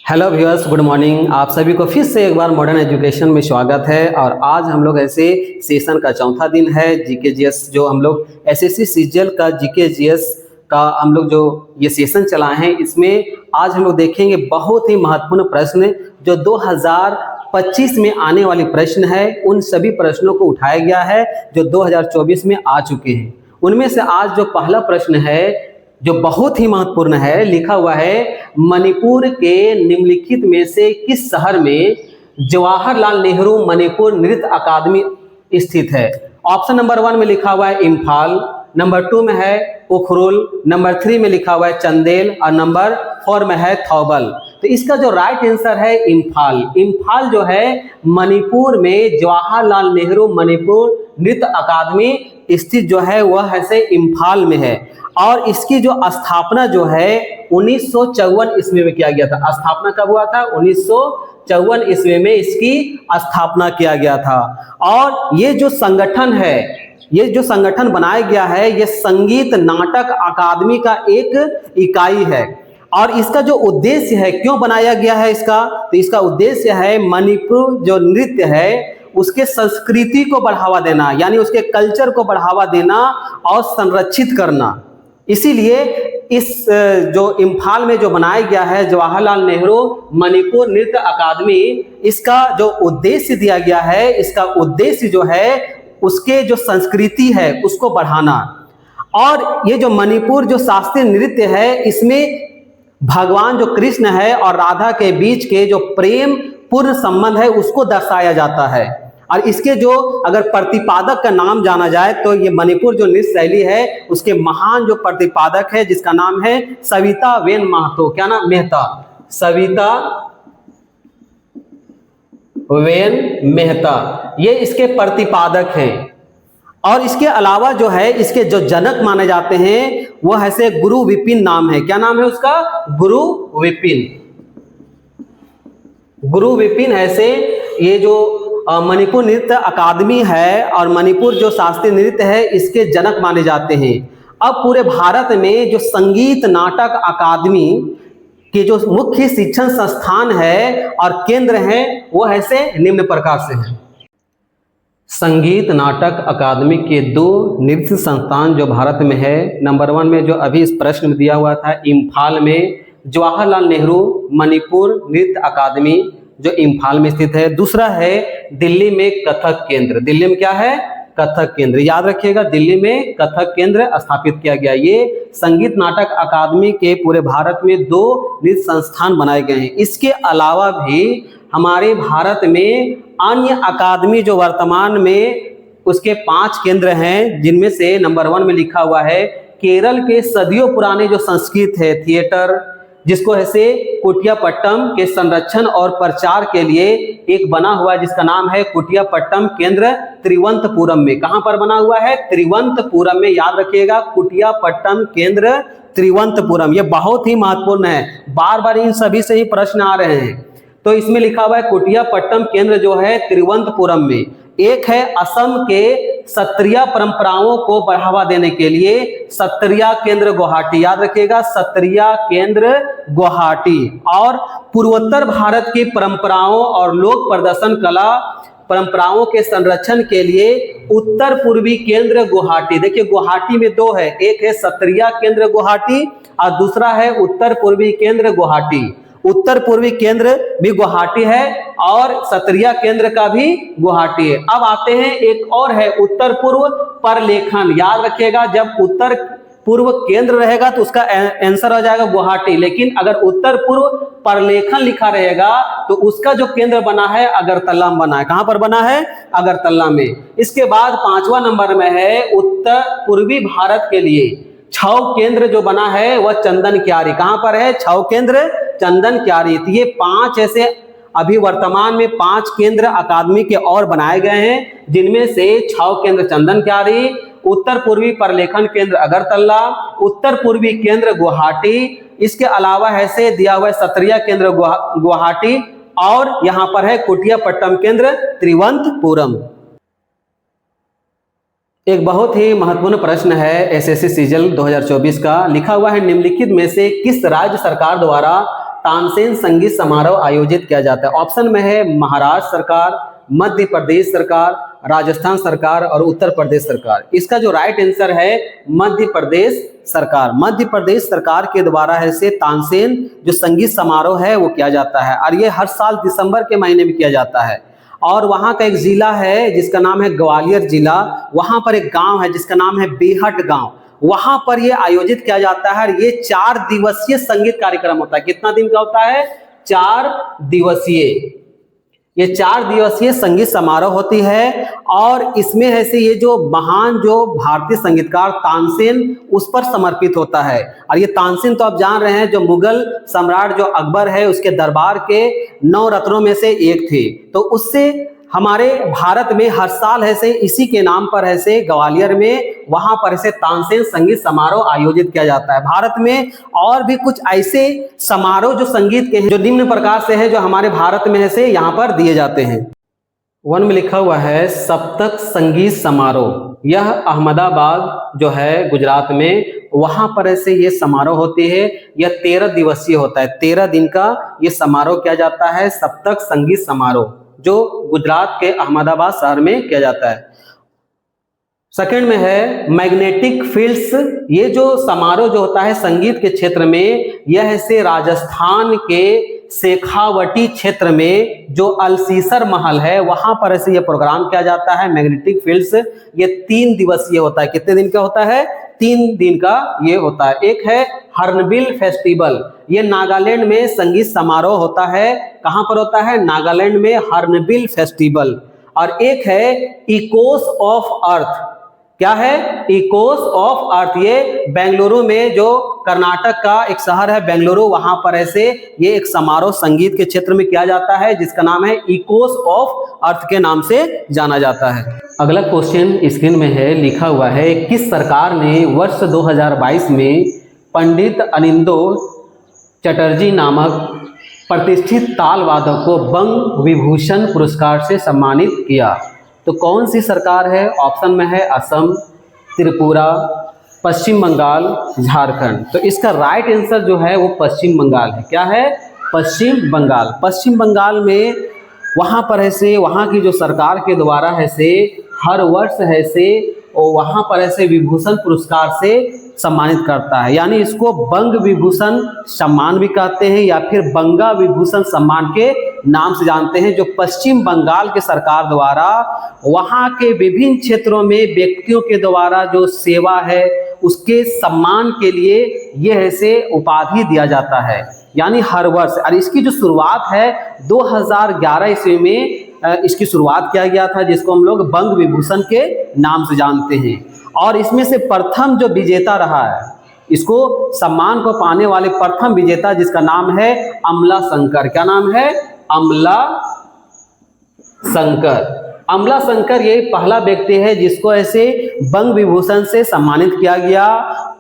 Hello viewers, good morning. आप सभी को फिर से एक बार मॉडर्न एजुकेशन में स्वागत है। और आज हम लोग ऐसे सेशन का चौथा दिन है। जीके जीएस जो हम लोग एसएससी सीजीएल का जीके जीएस का हम लोग जो ये सेशन चलाए हैं, इसमें आज हम लोग देखेंगे बहुत ही महत्वपूर्ण प्रश्न जो 2025 में आने वाले प्रश्न है। उन सभी प्रश्नों को उठाया गया है जो 2024 में आ चुके हैं। उनमें से आज जो पहला प्रश्न है जो बहुत ही महत्वपूर्ण है, लिखा हुआ है मणिपुर के निम्नलिखित में से किस शहर में जवाहरलाल नेहरू मणिपुर नृत्य अकादमी स्थित है। ऑप्शन नंबर 1 में लिखा हुआ है इम्फाल, नंबर 2 में है उखरुल, नंबर 3 में लिखा हुआ है चंदेल और नंबर 4 में है थौबल। तो इसका जो राइट आंसर है इम्फाल। इम्फाल जो है मणिपुर में जवाहरलाल नेहरू मणिपुर नृत्य अकादमी स्थित जो है वह ऐसे इम्फाल में है। और इसकी जो स्थापना जो है 1954 ईस्वी में किया गया था। स्थापना कब हुआ था? 1954 ईस्वी में इसकी स्थापना किया गया था। और ये जो संगठन है, ये जो संगठन बनाया गया है, ये संगीत नाटक अकादमी का एक इकाई है। और इसका जो उद्देश्य है, क्यों बनाया गया है इसका, तो इसका उद्देश्य है मणिपुर जो नृत्य है उसके संस्कृति को बढ़ावा देना, यानी उसके कल्चर को बढ़ावा देना और संरक्षित करना। इसीलिए इस जो इम्फाल में जो बनाया गया है जवाहरलाल नेहरू मणिपुर नृत्य अकादमी, इसका जो उद्देश्य दिया गया है, इसका उद्देश्य जो है उसके जो संस्कृति है उसको बढ़ाना। और ये जो मणिपुर जो शास्त्रीय नृत्य है, इसमें भगवान जो कृष्ण है और राधा के बीच के जो प्रेम पूर्ण संबंध है उसको दर्शाया जाता है। और इसके जो अगर प्रतिपादक का नाम जाना जाए तो ये मणिपुर जो नृत्य शैली है उसके महान जो प्रतिपादक है जिसका नाम है सविता वेन महतो। क्या नाम? मेहता, सविता वेन मेहता, ये इसके प्रतिपादक हैं। और इसके अलावा जो है इसके जो जनक माने जाते हैं वह ऐसे गुरु विपिन नाम है। क्या नाम है उसका? गुरु विपिन। गुरु विपिन ऐसे ये जो मणिपुर नृत्य अकादमी है और मणिपुर जो शास्त्रीय नृत्य है इसके जनक माने जाते हैं। अब पूरे भारत में जो संगीत नाटक अकादमी के जो मुख्य शिक्षण संस्थान है और केंद्र हैं वो ऐसे निम्न प्रकार से हैं। संगीत नाटक अकादमी के 2 नृत्य संस्थान जो भारत में है, नंबर 1 में जो अभी इस प्रश्न में दिया हुआ था इम्फाल में जवाहरलाल नेहरू मणिपुर नृत्य अकादमी जो इम्फाल में स्थित है। दूसरा है दिल्ली में कथक केंद्र। दिल्ली में क्या है? कथक केंद्र। याद रखिएगा, दिल्ली में कथक केंद्र स्थापित किया गया। ये संगीत नाटक अकादमी के पूरे भारत में 2 नृत्य संस्थान बनाए गए हैं। इसके अलावा भी हमारे भारत में अन्य अकादमी जो वर्तमान में उसके 5 केंद्र हैं, जिनमें से नंबर 1 में लिखा हुआ है केरल के सदियों पुराने जो संस्कृत है थिएटर, जिसको ऐसे कुटियापट्टम के संरक्षण और प्रचार के लिए एक बना हुआ है जिसका नाम है कुटियापट्टम केंद्र त्रिवंतपुरम में। कहां पर बना हुआ है? त्रिवंतपुरम में। याद रखिएगा, कुटियापट्टम केंद्र त्रिवंतपुरम। ये बहुत ही महत्वपूर्ण है, बार बार इन सभी से ही प्रश्न आ रहे हैं। तो इसमें लिखा हुआ है कुटियापट्टम केंद्र जो है त्रिवंतपुरम में। एक है असम के सत्रिया परंपराओं को बढ़ावा देने के लिए सत्रिया केंद्र गुवाहाटी। याद रखिएगा, सत्रिया केंद्र गुवाहाटी। और पूर्वोत्तर भारत की परंपराओं और लोक प्रदर्शन कला परंपराओं के संरक्षण के लिए उत्तर पूर्वी केंद्र गुवाहाटी। देखिए गुवाहाटी में 2 है, एक है सत्रिया केंद्र गुवाहाटी और दूसरा है उत्तर पूर्वी केंद्र गुवाहाटी। उत्तर पूर्वी केंद्र भी गुवाहाटी है और सत्रिया केंद्र का भी गुवाहाटी है। अब आते हैं एक और है उत्तर पूर्व परलेखन। याद रखिएगा, जब उत्तर पूर्व केंद्र रहेगा तो उसका आंसर हो जाएगा गुवाहाटी, लेकिन अगर उत्तर पूर्व परलेखन लिखा रहेगा तो उसका जो केंद्र बना है अगरतला में बना है। कहां पर बना है? अगरतला में। इसके बाद 5वां नंबर में है उत्तर पूर्वी भारत के लिए छाव केंद्र जो बना है वह चंदन क्यारी। कहां पर है? छाव केंद्र चंदन क्यारी। तो ये 5 ऐसे अभी वर्तमान में 5 केंद्र अकादमी के और बनाए गए हैं, जिनमें से छाव केंद्र चंदन क्यारी, उत्तर पूर्वी परलेखन केंद्र अगरतला, उत्तर पूर्वी केंद्र गुवाहाटी। इसके अलावा ऐसे दिया हुआ है सत्रिया केंद्र गुवाहाटी और यहां पर है कुटियापट्टम केंद्र त्रिवंतपुरम। एक बहुत ही महत्वपूर्ण प्रश्न है एसएससी सीजीएल 2024 का। लिखा हुआ है निम्नलिखित में से किस राज्य सरकार द्वारा तानसेन संगीत समारोह आयोजित किया जाता है? ऑप्शन में है महाराष्ट्र सरकार, मध्य प्रदेश सरकार, राजस्थान सरकार और उत्तर प्रदेश सरकार। इसका जो राइट आंसर है मध्य प्रदेश सरकार। मध्य प्रदेश सरकार के द्वारा ऐसे तानसेन जो संगीत समारोह है वो किया जाता है और ये हर साल दिसंबर के महीने में किया जाता है। और वहाँ का एक जिला है जिसका नाम है ग्वालियर जिला, वहाँ पर एक गांव है जिसका नाम है बेहट गांव, वहाँ पर ये आयोजित किया जाता है। ये 4 दिवसीय संगीत कार्यक्रम होता है। कितना दिन का होता है? 4 दिवसीय। ये 4 दिवसीय संगीत समारोह होती है और इसमें ऐसे ये जो महान जो भारतीय संगीतकार तानसेन उस पर समर्पित होता है। और ये तानसेन तो आप जान रहे हैं जो मुगल सम्राट जो अकबर है उसके दरबार के 9 रत्नों में से एक थे। तो उससे हमारे भारत में हर साल ऐसे इसी के नाम पर ऐसे ग्वालियर में वहां पर ऐसे तानसेन संगीत समारोह आयोजित किया जाता है। भारत में और भी कुछ ऐसे समारोह जो संगीत के हैं जो निम्न प्रकार से है जो हमारे भारत में ऐसे यहाँ पर दिए जाते हैं। 1 में लिखा हुआ है सप्तक संगीत समारोह। यह अहमदाबाद जो है गुजरात में, वहां पर ऐसे ये समारोह होती है। यह 13 दिवसीय होता है। 13 दिन का ये समारोह किया जाता है, सप्तक संगीत समारोह, जो गुजरात के अहमदाबाद शहर में किया जाता है। सेकंड में है मैग्नेटिक फील्ड्स। ये जो समारोह जो होता है संगीत के क्षेत्र में, यह से राजस्थान के शेखावटी क्षेत्र में जो अलसीसर महल है वहां पर ऐसे ये प्रोग्राम किया जाता है मैग्नेटिक फील्ड्स। ये 3 दिवसीय होता है। कितने दिन का होता है? 3 दिन का ये होता है। एक है हॉर्नबिल फेस्टिवल, ये नागालैंड में संगीत समारोह होता है। कहां पर होता है? नागालैंड में हॉर्नबिल फेस्टिवल। और एक है इकोस ऑफ अर्थ। क्या है? Eeco of earth. ये बेंगलुरु में जो कर्नाटक का एक शहर है बेंगलुरु, वहां पर ऐसे ये एक समारोह संगीत के क्षेत्र में किया जाता है जिसका नाम है इकोस ऑफ अर्थ के नाम से जाना जाता है। अगला क्वेश्चन स्क्रीन में है, लिखा हुआ है किस सरकार ने वर्ष 2022 में पंडित अनिंदो चटर्जी नामक प्रतिष्ठित ताल वादक को बंग विभूषण पुरस्कार से सम्मानित किया? तो कौन सी सरकार है? ऑप्शन में है असम, त्रिपुरा, पश्चिम बंगाल, झारखंड। तो इसका राइट आंसर जो है वो पश्चिम बंगाल है। क्या है? पश्चिम बंगाल। पश्चिम बंगाल में वहाँ पर ऐसे वहाँ की जो सरकार के द्वारा है से हर वर्ष है से वहाँ पर ऐसे विभूषण पुरस्कार से सम्मानित करता है। यानी इसको बंग विभूषण सम्मान भी कहते हैं या फिर बंगा विभूषण सम्मान के नाम से जानते हैं, जो पश्चिम बंगाल के सरकार द्वारा वहाँ के विभिन्न क्षेत्रों में व्यक्तियों के द्वारा जो सेवा है उसके सम्मान के लिए यह ऐसे उपाधि दिया जाता है। यानी हर वर्ष। और इसकी जो शुरुआत है 2011 ईस्वी में इसकी शुरुआत किया गया था, जिसको हम लोग बंग विभूषण के नाम से जानते हैं। और इसमें से प्रथम जो विजेता रहा है, इसको सम्मान को पाने वाले प्रथम विजेता जिसका नाम है अमला शंकर। क्या नाम है? अमला शंकर। अमला शंकर ये पहला व्यक्ति है जिसको ऐसे बंग विभूषण से सम्मानित किया गया।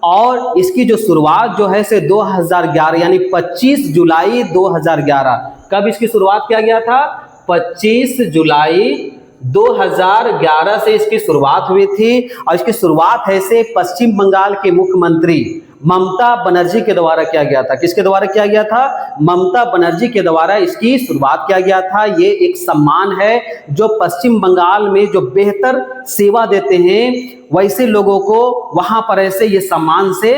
और इसकी जो शुरुआत जो है से 2011 यानी 25 जुलाई 2011। कब इसकी शुरुआत किया गया था? 25 जुलाई 2011 से इसकी शुरुआत हुई थी। और इसकी शुरुआत है से पश्चिम बंगाल के मुख्यमंत्री ममता बनर्जी के द्वारा किया गया था। किसके द्वारा किया गया था? ममता बनर्जी के द्वारा इसकी शुरुआत किया गया था। ये एक सम्मान है जो पश्चिम बंगाल में जो बेहतर सेवा देते हैं वैसे लोगों को वहां पर ऐसे ये सम्मान से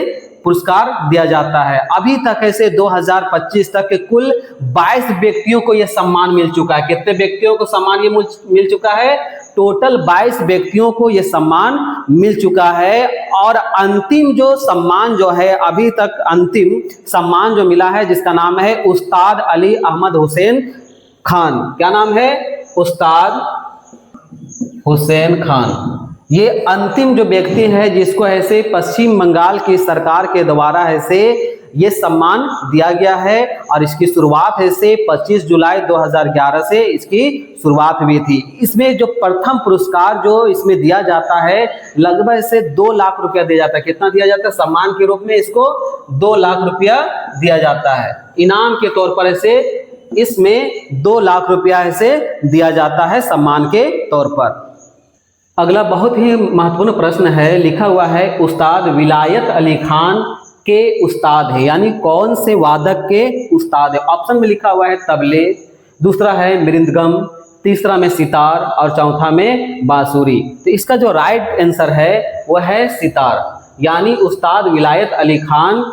पुरस्कार दिया जाता है। अभी तक ऐसे 2025 तक के कुल 22 व्यक्तियों को यह सम्मान मिल चुका है। कितने व्यक्तियों को सम्मान ये मिल चुका है? टोटल 22 व्यक्तियों को यह सम्मान मिल चुका है। और अंतिम जो सम्मान जो है अभी तक अंतिम सम्मान जो मिला है जिसका नाम है उस्ताद अली अहमद हुसैन खान। क्या नाम है? उस्ताद हुसैन खान। ये अंतिम जो व्यक्ति है जिसको ऐसे पश्चिम बंगाल की सरकार के द्वारा ऐसे ये सम्मान दिया गया है। और इसकी शुरुआत है से 25 जुलाई 2011 से इसकी शुरुआत हुई थी। इसमें जो प्रथम पुरस्कार जो इसमें दिया जाता है लगभग से 2 लाख रुपया दिया जाता है। कितना दिया जाता है? सम्मान के रूप में इसको 2 लाख रुपया दिया जाता है। इनाम के तौर पर ऐसे इसमें 2 लाख रुपया ऐसे दिया जाता है सम्मान के तौर पर। अगला बहुत ही महत्वपूर्ण प्रश्न है, लिखा हुआ है उस्ताद विलायत अली खान के उस्ताद हैं, यानी कौन से वादक के उस्ताद है। ऑप्शन में लिखा हुआ है तबले, दूसरा है मृदंगम, तीसरा में सितार और चौथा में बांसुरी। तो इसका जो राइट आंसर है वह है सितार, यानी उस्ताद विलायत अली खान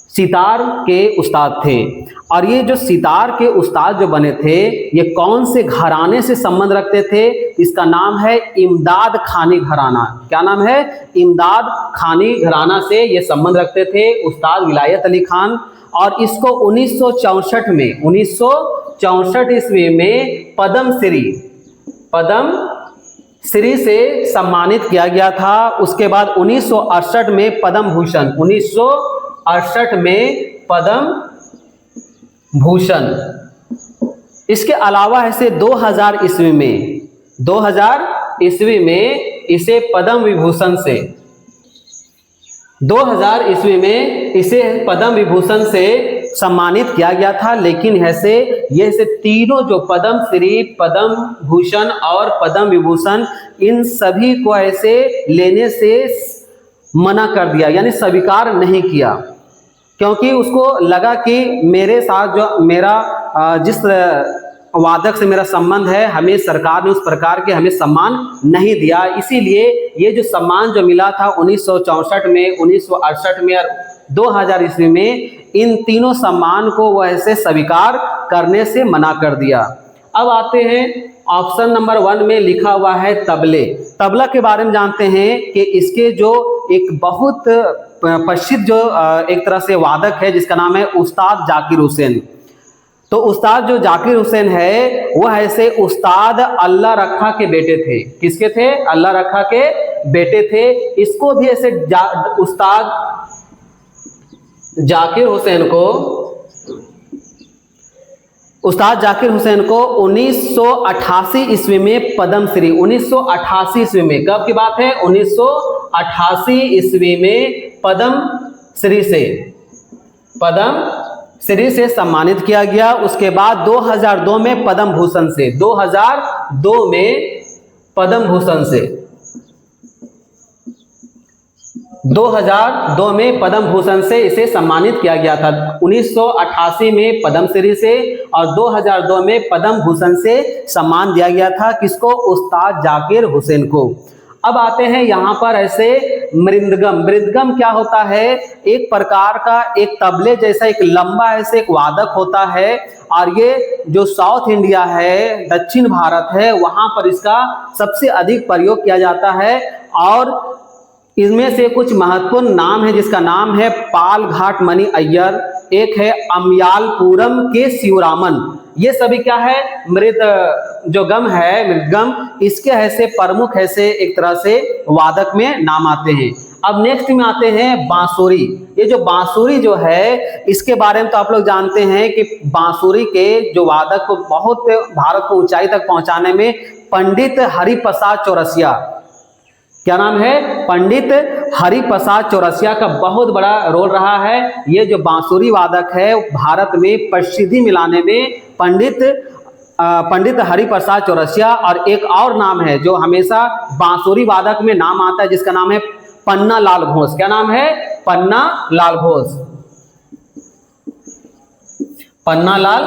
सितार के उस्ताद थे। और ये जो सितार के उस्ताद जो बने थे ये कौन से घराने से संबंध रखते थे? इसका नाम है इमदाद खानी घराना। क्या नाम है? इमदाद खानी घराना से ये संबंध रखते थे उस्ताद विलायत अली खान। और इसको 1964 में 1964 ईस्वी में पद्म श्री से सम्मानित किया गया था। उसके बाद 1968 में पद्म भूषण, 1968 में पद्म भूषण। इसके अलावा ऐसे 2000 ईस्वी में इसे पद्म विभूषण से 2000 ईस्वी में इसे पद्म विभूषण से सम्मानित किया गया था। लेकिन ये तीनों जो पद्म श्री, पद्म भूषण और पद्म विभूषण, इन सभी को ऐसे लेने से मना कर दिया, यानी स्वीकार नहीं किया, क्योंकि उसको लगा कि मेरे साथ जो मेरा जिस वादक से मेरा संबंध है, हमें सरकार ने उस प्रकार के हमें सम्मान नहीं दिया। इसीलिए ये जो सम्मान जो मिला था 1964 में, 1968 में और 2000 ईस्वी में, इन तीनों सम्मान को वह ऐसे स्वीकार करने से मना कर दिया। अब आते हैं ऑप्शन नंबर 1 में लिखा हुआ है तबले। तबला के बारे में जानते हैं कि इसके जो एक बहुत प्रसिद्ध जो एक तरह से वादक है जिसका नाम है उस्ताद जाकिर हुसैन। तो उस्ताद जो जाकिर हुसैन है वह ऐसे उस्ताद अल्लाह रखा के बेटे थे। किसके थे? अल्लाह रखा के बेटे थे। इसको भी ऐसे उस्ताद जाकिर हुसैन को 1988 ईस्वी में पद्मश्री, 1988 ईस्वी में, कब की बात है? 1988 ईस्वी में पद्मश्री से सम्मानित किया गया। उसके बाद 2002 में पद्म भूषण से, 2002 में पद्म भूषण से, 2002 में पद्म भूषण से इसे सम्मानित किया गया था। 1988 में पद्मश्री से और 2002 में पद्म भूषण से सम्मान दिया गया था। किसको? उस्ताद जाकिर हुसैन को। अब आते हैं यहाँ पर ऐसे मृदंगम। मृदंगम क्या होता है? एक प्रकार का एक तबले जैसा एक लंबा ऐसे एक वादक होता है। और ये जो साउथ इंडिया है, दक्षिण भारत है, वहाँ पर इसका सबसे अधिक प्रयोग किया जाता है। और इसमें से कुछ महत्वपूर्ण नाम है, जिसका नाम है पाल घाट मणि अय्यर, एक है अमयालपुरम के शिवरामन। ये सभी क्या है? मृदंगम, इसके ऐसे प्रमुख ऐसे एक तरह से वादक में नाम आते हैं। अब नेक्स्ट में आते हैं बांसुरी। ये जो बांसुरी जो है इसके बारे में तो आप लोग जानते हैं कि बांसुरी के जो वादक को बहुत भारत को ऊंचाई तक पहुंचाने में पंडित हरिप्रसाद चौरसिया, क्या नाम है? पंडित हरिप्रसाद चौरसिया का बहुत बड़ा रोल रहा है। ये जो बांसुरी वादक है भारत में प्रसिद्धि मिलाने में पंडित हरिप्रसाद चौरसिया। और एक और नाम है जो हमेशा बांसुरी वादक में नाम आता है, जिसका नाम है पन्ना लाल घोष। क्या नाम है? पन्ना लाल घोष। पन्ना लाल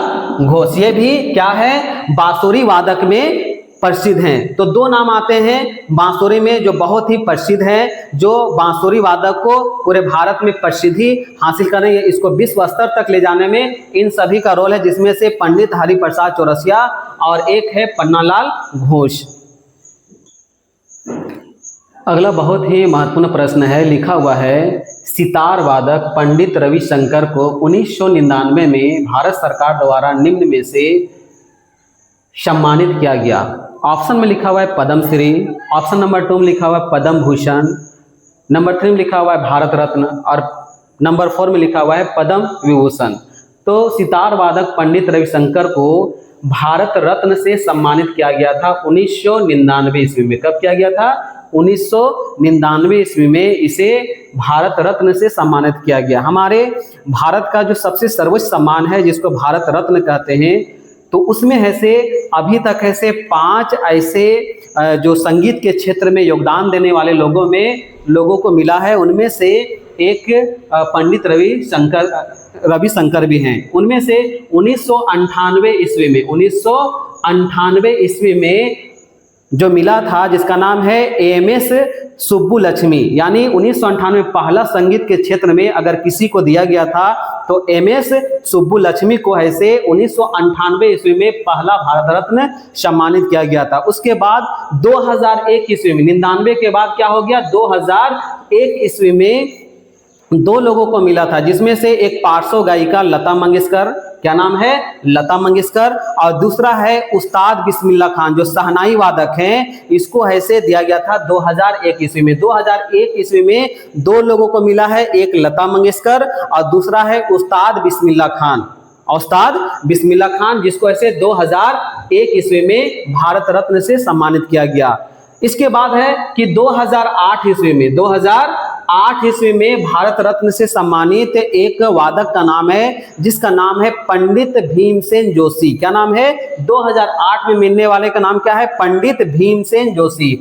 घोष ये भी क्या है? बांसुरी वादक में प्रसिद्ध हैं। तो दो नाम आते हैं बांसुरी में जो बहुत ही प्रसिद्ध हैं, जो बांसुरी वादक को पूरे भारत में प्रसिद्धि हासिल करें, इसको विश्व स्तर तक ले जाने में इन सभी का रोल है, जिसमें से पंडित हरिप्रसाद चौरसिया और एक है पन्नालाल घोष। अगला बहुत ही महत्वपूर्ण प्रश्न है, लिखा हुआ है सितार वादक पंडित रविशंकर को 1999 में भारत सरकार द्वारा निम्न में से सम्मानित किया गया। ऑप्शन में लिखा हुआ है पद्मश्री, ऑप्शन नंबर 2 में लिखा हुआ है पद्म भूषण, नंबर 3 में लिखा हुआ है भारत रत्न और नंबर 4 में लिखा हुआ है पद्म विभूषण। तो सितार वादक पंडित रविशंकर को भारत रत्न से सम्मानित किया गया था 1999 ईस्वी में। कब किया गया था? 1999 ईस्वी में इसे भारत रत्न से सम्मानित किया गया। हमारे भारत का जो सबसे सर्वोच्च सम्मान है जिसको भारत रत्न कहते हैं, तो उसमें ऐसे अभी तक ऐसे 5 ऐसे जो संगीत के क्षेत्र में योगदान देने वाले लोगों को मिला है। उनमें से एक पंडित रविशंकर भी हैं। उनमें से 1998 ईस्वी में जो मिला था, जिसका नाम है एमएस सुब्बुलक्ष्मी, यानी 1998 पहला संगीत के क्षेत्र में अगर किसी को दिया गया था तो एमएस सुब्बुलक्ष्मी को ऐसे 1998 ईस्वी में पहला भारत रत्न सम्मानित किया गया था। उसके बाद 2001 ईस्वी में, 99 के बाद क्या हो गया, 2001 ईस्वी में 2 लोगों को मिला था, जिसमें से एक पार्श्व गायिका लता मंगेशकर, क्या नाम है, लता मंगेशकर, और दूसरा है उस्ताद बिस्मिल्लाह खान जो शहनाई वादक हैं, इसको ऐसे दिया गया था 2001 ईस्वी में। 2001 ईस्वी में 2 लोगों को मिला है, एक लता मंगेशकर और दूसरा है उस्ताद बिस्मिल्लाह खान, जिसको ऐसे 2001 ईस्वी में भारत रत्न से सम्मानित किया गया। इसके बाद है कि 2008 ईस्वी में भारत रत्न से सम्मानित एक वादक का नाम है, जिसका नाम है पंडित भीमसेन जोशी। क्या नाम है, 2008 में मिलने वाले का नाम क्या है, पंडित भीमसेन जोशी,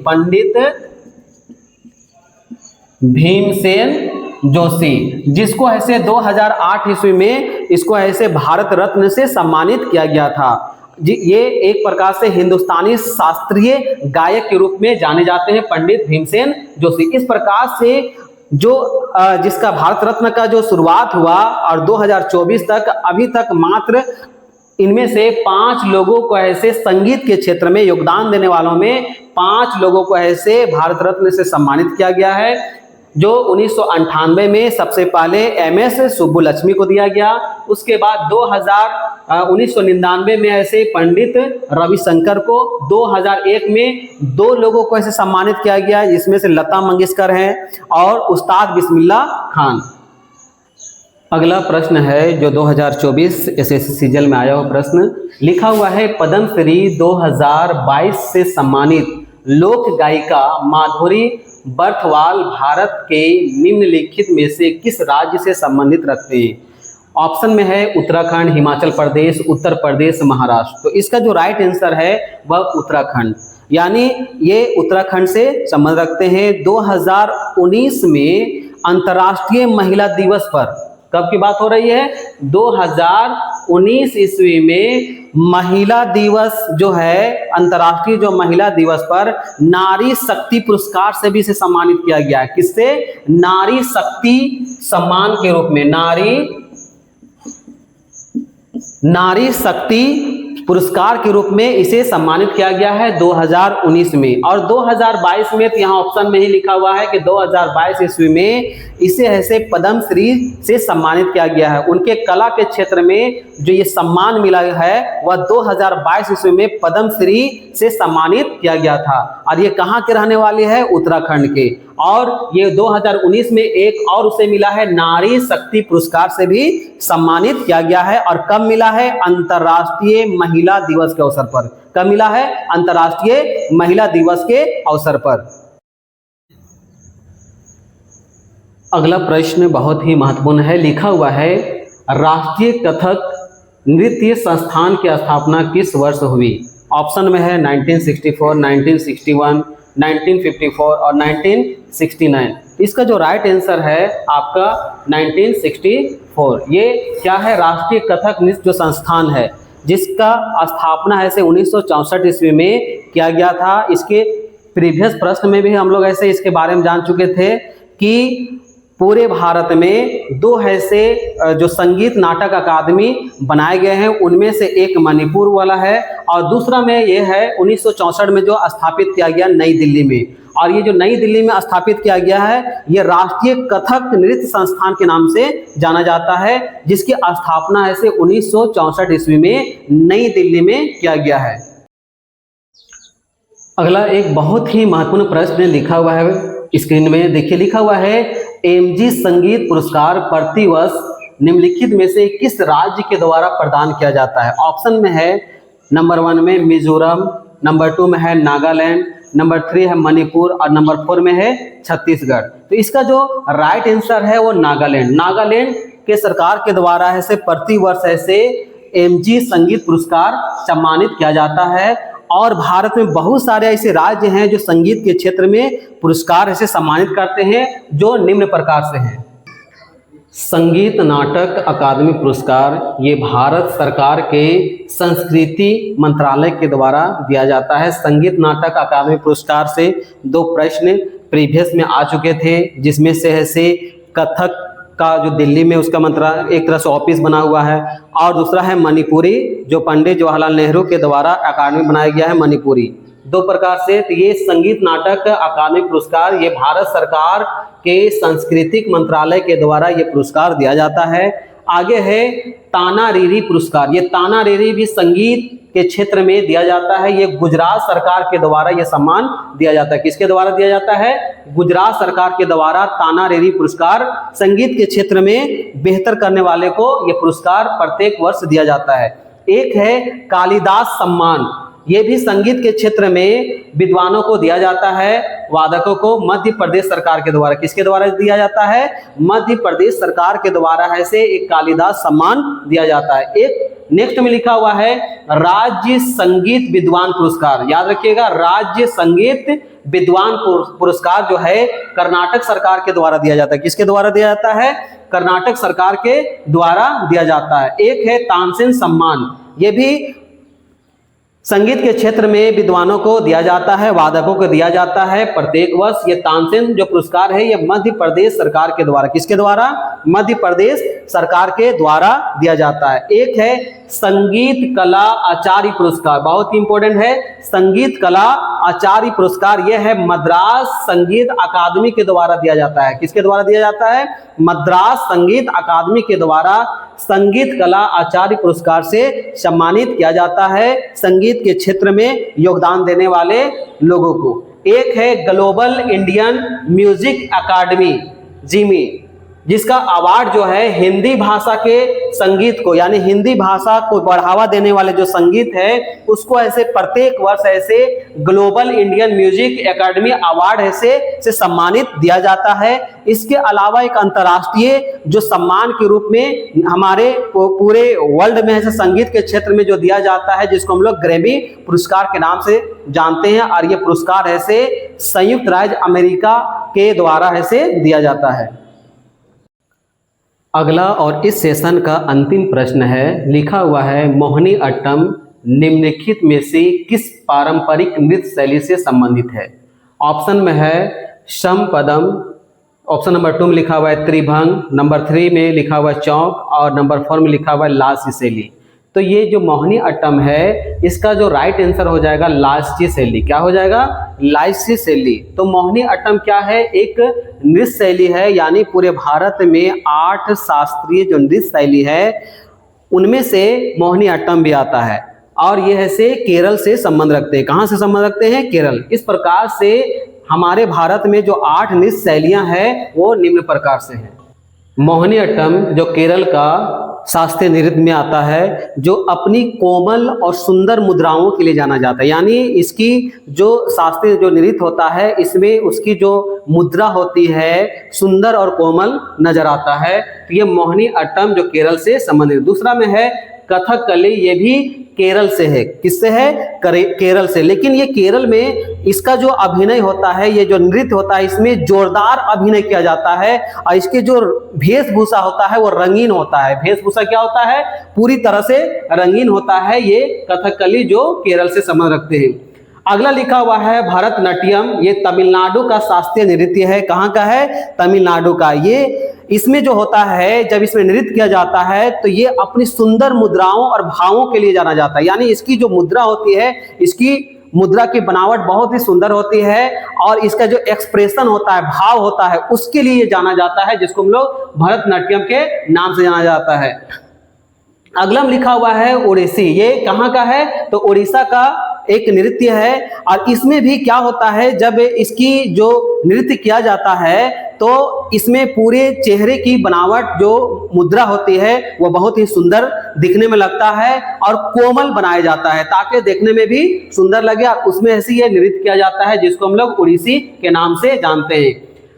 जिसको ऐसे 2008 ईस्वी में इसको ऐसे भारत रत्न से सम्मानित किया गया था। ये एक प्रकार से हिंदुस्तानी शास्त्रीय गायक के रूप में जाने जाते हैं पंडित भीमसेन जोशी। इस प्रकार से जो जिसका भारत रत्न का जो शुरुआत हुआ और 2024 तक अभी तक मात्र इनमें से 5 लोगों को ऐसे संगीत के क्षेत्र में योगदान देने वालों में 5 लोगों को ऐसे भारत रत्न से सम्मानित किया गया है। जो 1998 में सबसे पहले एमएस सुब्बुलक्ष्मी को दिया गया, उसके बाद 1999 में ऐसे पंडित रविशंकर को, 2001 में 2 लोगों को ऐसे सम्मानित किया गया, जिसमें से लता मंगेशकर हैं और उस्ताद बिस्मिल्लाह खान। अगला प्रश्न है जो 2024 एसएससी सीजल में आया हुआ प्रश्न, लिखा हुआ है पद्मश्री 2022 से सम्मानित लोक गायिका माधुरी बर्थवाल भारत के निम्नलिखित में से किस राज्य से संबंधित रखते हैं। ऑप्शन में है उत्तराखंड, हिमाचल प्रदेश, उत्तर प्रदेश, महाराष्ट्र। तो इसका जो राइट आंसर है वह उत्तराखंड, यानी ये उत्तराखंड से संबंध रखते हैं। 2019 में अंतर्राष्ट्रीय महिला दिवस पर, कब की बात हो रही है, 2019 ईस्वी में महिला दिवस जो है, अंतर्राष्ट्रीय जो महिला दिवस पर नारी शक्ति पुरस्कार से भी इसे सम्मानित किया गया है। किससे, नारी शक्ति सम्मान के रूप में, नारी शक्ति पुरस्कार के रूप में इसे सम्मानित किया गया है 2019 में। और 2022 में तो यहाँ ऑप्शन में ही लिखा हुआ है कि 2022 ईस्वी में इसे ऐसे पद्मश्री से सम्मानित किया गया है। उनके कला के क्षेत्र में जो ये सम्मान मिला है वह 2022 ईस्वी में पद्मश्री से सम्मानित किया गया था। और ये कहाँ के रहने वाले हैं, उत्तराखंड के। और ये 2019 में एक और उसे मिला है, नारी शक्ति पुरस्कार से भी सम्मानित किया गया है। और कब मिला है, अंतर्राष्ट्रीय महिला दिवस के अवसर पर। कब मिला है, अंतर्राष्ट्रीय महिला दिवस के अवसर पर। अगला प्रश्न बहुत ही महत्वपूर्ण है, लिखा हुआ है राष्ट्रीय कथक नृत्य संस्थान की स्थापना किस वर्ष हुई। ऑप्शन में है 1964, 1961, 1954 और 1969। इसका जो राइट आंसर है आपका 1964। ये क्या है, राष्ट्रीय कथक नृत्य जो संस्थान है जिसका स्थापना ऐसे 1964 ईस्वी में किया गया था। इसके प्रीवियस प्रश्न में भी हम लोग ऐसे इसके बारे में जान चुके थे कि पूरे भारत में 2 ऐसे जो संगीत नाटक अकादमी बनाए गए हैं, उनमें से एक मणिपुर वाला है और दूसरा में ये है 1964 में जो स्थापित किया गया नई दिल्ली में। और ये जो नई दिल्ली में स्थापित किया गया है ये राष्ट्रीय कथक नृत्य संस्थान के नाम से जाना जाता है, जिसकी स्थापना ऐसे 1964 ईस्वी में नई दिल्ली में किया गया है। अगला एक बहुत ही महत्वपूर्ण प्रश्न लिखा हुआ है स्क्रीन में, देखिए लिखा हुआ है एमजी संगीत पुरस्कार प्रतिवर्ष निम्नलिखित में से किस राज्य के द्वारा प्रदान किया जाता है। ऑप्शन में है नंबर 1 में मिजोरम, नंबर 2 में है नागालैंड, नंबर 3 है मणिपुर और नंबर 4 में है छत्तीसगढ़। तो इसका जो राइट आंसर है वो नागालैंड। नागालैंड के सरकार के द्वारा ऐसे प्रतिवर्ष ऐसे एमजी संगीत पुरस्कार सम्मानित किया जाता है। और भारत में बहुत सारे ऐसे राज्य हैं जो संगीत के क्षेत्र में पुरस्कार ऐसे सम्मानित करते हैं, जो निम्न प्रकार से हैं। संगीत नाटक अकादमी पुरस्कार ये भारत सरकार के संस्कृति मंत्रालय के द्वारा दिया जाता है। संगीत नाटक अकादमी पुरस्कार से 2 प्रश्न प्रीवियस में आ चुके थे, जिसमें से कथक का जो दिल्ली में उसका मंत्रालय एक तरह से ऑफिस बना हुआ है, और दूसरा है मणिपुरी जो पंडित जवाहरलाल नेहरू के द्वारा अकादमी बनाया गया है मणिपुरी। 2 प्रकार से तो ये संगीत नाटक अकादमी पुरस्कार ये भारत सरकार के सांस्कृतिक मंत्रालय के द्वारा ये पुरस्कार दिया जाता है। आगे है ताना रीरी पुरस्कार। ये ताना रीरी भी संगीत के क्षेत्र में दिया जाता है। ये गुजरात सरकार के द्वारा ये सम्मान दिया जाता है। किसके द्वारा दिया जाता है? गुजरात सरकार के द्वारा ताना रीरी पुरस्कार संगीत के क्षेत्र में बेहतर करने वाले को ये पुरस्कार प्रत्येक वर्ष दिया जाता है। एक है कालिदास सम्मान। ये भी संगीत के क्षेत्र में विद्वानों को दिया जाता है, वादकों को मध्य प्रदेश सरकार के द्वारा। किसके द्वारा दिया जाता है? मध्य प्रदेश सरकार के द्वारा है से एक कालिदास सम्मान दिया जाता है। एक नेक्स्ट में लिखा हुआ है राज्य संगीत विद्वान पुरस्कार। याद रखिएगा, राज्य संगीत विद्वान पुरस्कार जो है कर्नाटक सरकार के द्वारा दिया जाता है। किसके द्वारा दिया जाता है? कर्नाटक सरकार के द्वारा दिया जाता है। एक है तानसेन सम्मान। ये भी संगीत के क्षेत्र में विद्वानों को दिया जाता है, वादकों को दिया जाता है प्रत्येक वर्ष। ये तानसेन जो पुरस्कार है ये मध्य प्रदेश सरकार के द्वारा, किसके द्वारा? मध्य प्रदेश सरकार के द्वारा दिया जाता है। एक है संगीत कला आचार्य पुरस्कार, बहुत ही इंपॉर्टेंट है। संगीत कला आचार्य पुरस्कार यह है मद्रास संगीत अकादमी के द्वारा दिया जाता है। किसके द्वारा दिया जाता है? मद्रास संगीत अकादमी के द्वारा संगीत कला आचार्य पुरस्कार से सम्मानित किया जाता है संगीत के क्षेत्र में योगदान देने वाले लोगों को। एक है ग्लोबल इंडियन म्यूजिक अकादमी जिमी, जिसका अवार्ड जो है हिंदी भाषा के संगीत को, यानी हिंदी भाषा को बढ़ावा देने वाले जो संगीत है उसको ऐसे प्रत्येक वर्ष ऐसे global Indian music academy award ऐसे से सम्मानित दिया जाता है। इसके अलावा एक अंतर्राष्ट्रीय जो सम्मान के रूप में हमारे पूरे वर्ल्ड में ऐसे संगीत के क्षेत्र में जो दिया जाता है, जिसको हम लोग ग्रैमी पुरस्कार के नाम से जानते हैं, और ये पुरस्कार ऐसे संयुक्त राज्य अमेरिका के द्वारा ऐसे दिया जाता है। अगला और इस सेशन का अंतिम प्रश्न है, लिखा हुआ है मोहिनी अट्टम निम्नलिखित में से किस पारंपरिक नृत्य शैली से संबंधित है? ऑप्शन में है समपदम, ऑप्शन नंबर 2 में लिखा हुआ है त्रिभंग, नंबर 3 में लिखा हुआ है चौक, और नंबर 4 में लिखा हुआ है लास्य शैली। तो ये जो मोहिनी अट्टम है इसका जो राइट आंसर हो जाएगा लास्य शैली। क्या हो जाएगा? लास्य शैली। तो मोहिनी अट्टम क्या है? एक नृत्य शैली है, यानी पूरे भारत में 8 शास्त्रीय जो नृत्य शैली है उनमें से मोहिनी अट्टम भी आता है, और यह ऐसे केरल से संबंध रखते हैं। कहाँ से संबंध रखते हैं? केरल। इस प्रकार से हमारे भारत में जो 8 नृत्य शैलियां हैं वो निम्न प्रकार से हैं। मोहिनी अट्टम जो केरल का शास्त्रीय नृत्य में आता है, जो अपनी कोमल और सुंदर मुद्राओं के लिए जाना जाता है। यानी इसकी जो शास्त्रीय जो नृत्य होता है इसमें उसकी जो मुद्रा होती है सुंदर और कोमल नजर आता है। तो ये मोहिनी अट्टम जो केरल से संबंधित। दूसरा में है कथकली, ये भी केरल से है। किससे है? केरल से। लेकिन ये केरल में इसका जो अभिनय होता है, ये जो नृत्य होता है, इसमें जोरदार अभिनय किया जाता है, और इसके जो वेशभूषा होता है वो रंगीन होता है। वेशभूषा क्या होता है? पूरी तरह से रंगीन होता है। ये कथकली जो केरल से संबंध रखते हैं। अगला लिखा हुआ है भरतनाट्यम। ये तमिलनाडु का शास्त्रीय नृत्य है। कहाँ का है? तमिलनाडु का। ये इसमें जो होता है, जब इसमें नृत्य किया जाता है तो ये अपनी सुंदर मुद्राओं और भावों के लिए जाना जाता है। यानी इसकी जो मुद्रा होती है, इसकी मुद्रा की बनावट बहुत ही सुंदर होती है, और इसका जो एक्सप्रेशन होता है, भाव होता है, उसके लिए जाना जाता है, जिसको हम लोग भरतनाट्यम के नाम से जाना जाता है। अगला लिखा हुआ है ओडिसी। ये कहाँ का है? तो उड़ीसा का एक नृत्य है, और इसमें भी क्या होता है, जब इसकी जो नृत्य किया जाता है तो इसमें पूरे चेहरे की बनावट जो मुद्रा होती है वो बहुत ही सुंदर दिखने में लगता है, और कोमल बनाया जाता है ताकि देखने में भी सुंदर लगे, और उसमें ऐसे ये नृत्य किया जाता है जिसको हम लोग ओडिसी के नाम से जानते हैं।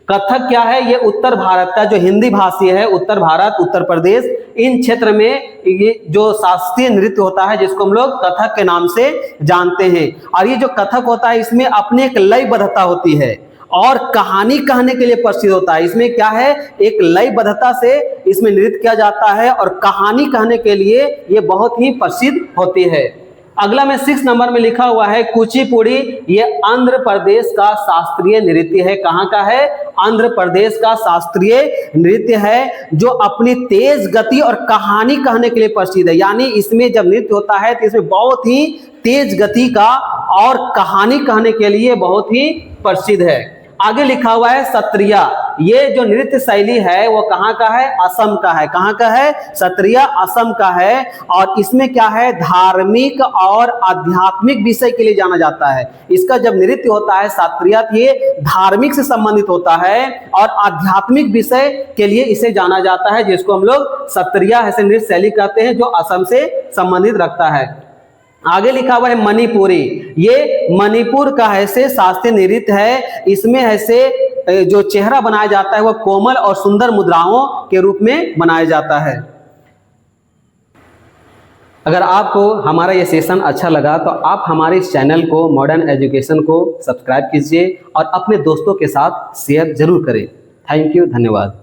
कथक क्या है? ये उत्तर भारत का जो हिंदी भाषी है, उत्तर भारत, उत्तर प्रदेश, इन क्षेत्र में ये जो शास्त्रीय नृत्य होता है जिसको हम लोग कथक के नाम से जानते हैं। और ये जो कथक होता है इसमें अपनी एक लयबद्धता होती है, और कहानी कहने के लिए प्रसिद्ध होता है। इसमें क्या है, एक लयबद्धता से इसमें नृत्य किया जाता है और कहानी कहने के लिए ये बहुत ही प्रसिद्ध होती है। अगला में 6 नंबर में लिखा हुआ है कुचिपुड़ी। ये आंध्र प्रदेश का शास्त्रीय नृत्य है। कहाँ का है? आंध्र प्रदेश का शास्त्रीय नृत्य है, जो अपनी तेज गति और कहानी कहने के लिए प्रसिद्ध है। यानी इसमें जब नृत्य होता है तो इसमें बहुत ही तेज गति का और कहानी कहने के लिए बहुत ही प्रसिद्ध है। आगे लिखा हुआ है सत्रिया। ये जो नृत्य शैली है वो कहाँ का है? असम का है। कहाँ का है? सत्रिया असम का है। और इसमें क्या है, धार्मिक और आध्यात्मिक विषय के लिए जाना जाता है। इसका जब नृत्य होता है सत्रिया, ये धार्मिक से संबंधित होता है और आध्यात्मिक विषय के लिए इसे जाना जाता है, जिसको हम लोग सत्रिया ऐसे नृत्य शैली कहते हैं, जो असम से संबंधित रखता है। आगे लिखा हुआ है मणिपुरी। ये मणिपुर का ऐसे शास्त्रीय नृत्य है। इसमें ऐसे जो चेहरा बनाया जाता है वह कोमल और सुंदर मुद्राओं के रूप में बनाया जाता है। अगर आपको हमारा ये सेशन अच्छा लगा तो आप हमारे इस चैनल को मॉडर्न एजुकेशन को सब्सक्राइब कीजिए और अपने दोस्तों के साथ शेयर जरूर करें। थैंक यू, धन्यवाद।